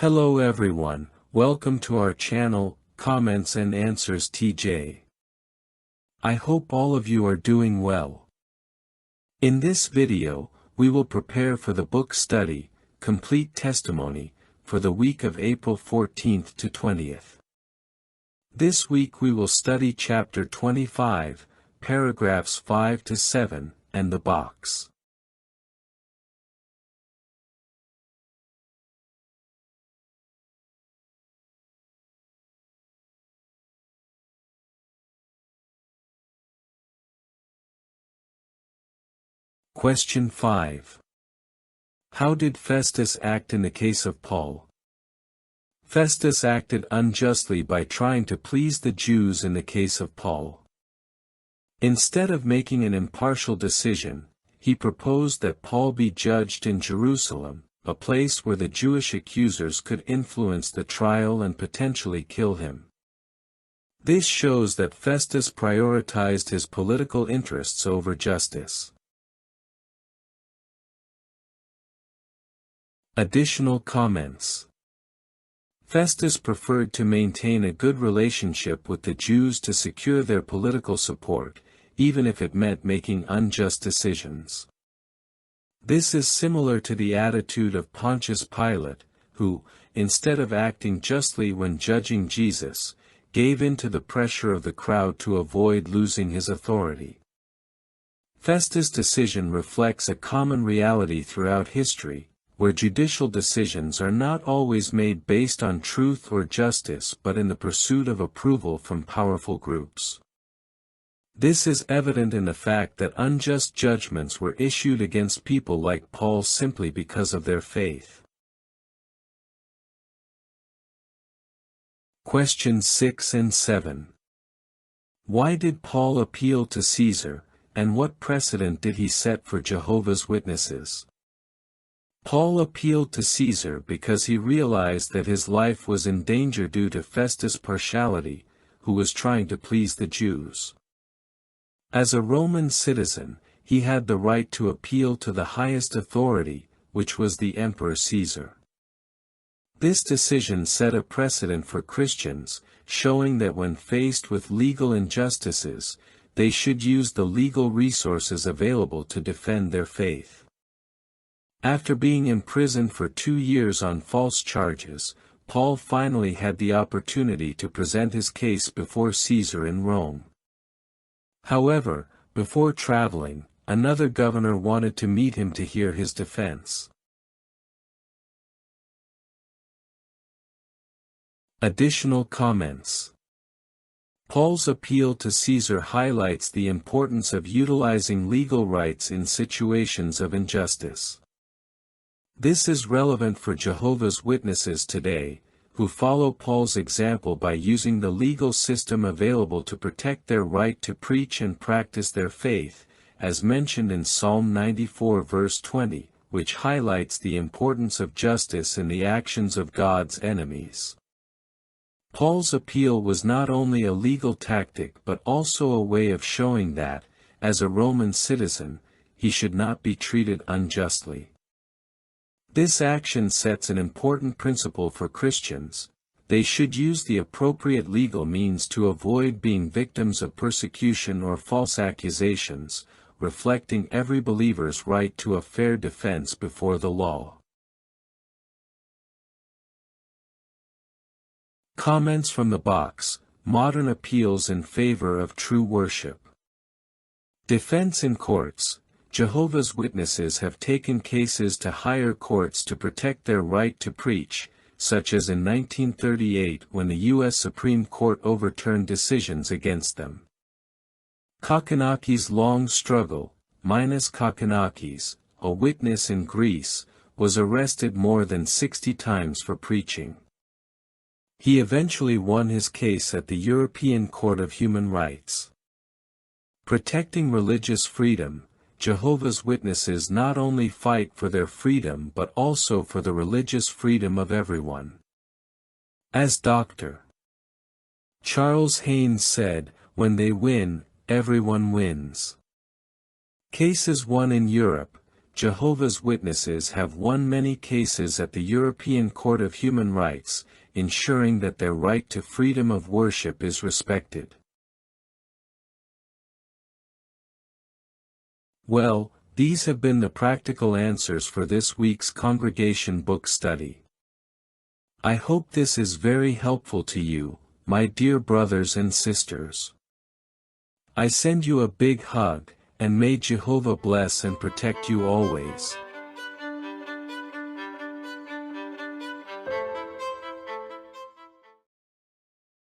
Hello everyone, welcome to our channel, Comments and Answers TJ. I hope all of you are doing well. In this video, we will prepare for the book study, Complete Testimony, for the week of April 14th to 20th. This week we will study chapter 25, paragraphs 5 to 7, and the box. Question 5. How did Festus act in the case of Paul? Festus acted unjustly by trying to please the Jews in the case of Paul. Instead of making an impartial decision, he proposed that Paul be judged in Jerusalem, a place where the Jewish accusers could influence the trial and potentially kill him. This shows that Festus prioritized his political interests over justice. Additional comments. Festus preferred to maintain a good relationship with the Jews to secure their political support, even if it meant making unjust decisions. This is similar to the attitude of Pontius Pilate, who, instead of acting justly when judging Jesus, gave in to the pressure of the crowd to avoid losing his authority. Festus' decision reflects a common reality throughout history, where judicial decisions are not always made based on truth or justice but in the pursuit of approval from powerful groups. This is evident in the fact that unjust judgments were issued against people like Paul simply because of their faith. Questions 6 and 7. Why did Paul appeal to Caesar, and what precedent did he set for Jehovah's Witnesses? Paul appealed to Caesar because he realized that his life was in danger due to Festus' partiality, who was trying to please the Jews. As a Roman citizen, he had the right to appeal to the highest authority, which was the Emperor Caesar. This decision set a precedent for Christians, showing that when faced with legal injustices, they should use the legal resources available to defend their faith. After being imprisoned for 2 years on false charges, Paul finally had the opportunity to present his case before Caesar in Rome. However, before traveling, another governor wanted to meet him to hear his defense. Additional comments. Paul's appeal to Caesar highlights the importance of utilizing legal rights in situations of injustice. This is relevant for Jehovah's Witnesses today, who follow Paul's example by using the legal system available to protect their right to preach and practice their faith, as mentioned in Psalm 94 verse 20, which highlights the importance of justice in the actions of God's enemies. Paul's appeal was not only a legal tactic but also a way of showing that, as a Roman citizen, he should not be treated unjustly. This action sets an important principle for Christians: they should use the appropriate legal means to avoid being victims of persecution or false accusations, reflecting every believer's right to a fair defense before the law. Comments from the box: Modern appeals in favor of true worship. Defense in courts. Jehovah's Witnesses have taken cases to higher courts to protect their right to preach, such as in 1938 when the U.S. Supreme Court overturned decisions against them. Kokkinakis' long struggle. Minas Kokkinakis, a witness in Greece, was arrested more than 60 times for preaching. He eventually won his case at the European Court of Human Rights. Protecting religious freedom. Jehovah's Witnesses not only fight for their freedom but also for the religious freedom of everyone. As Dr. Charles Haynes said, when they win, everyone wins. Cases won in Europe. Jehovah's Witnesses have won many cases at the European Court of Human Rights, ensuring that their right to freedom of worship is respected. Well, these have been the practical answers for this week's congregation book study. I hope this is very helpful to you, my dear brothers and sisters. I send you a big hug, and may Jehovah bless and protect you always.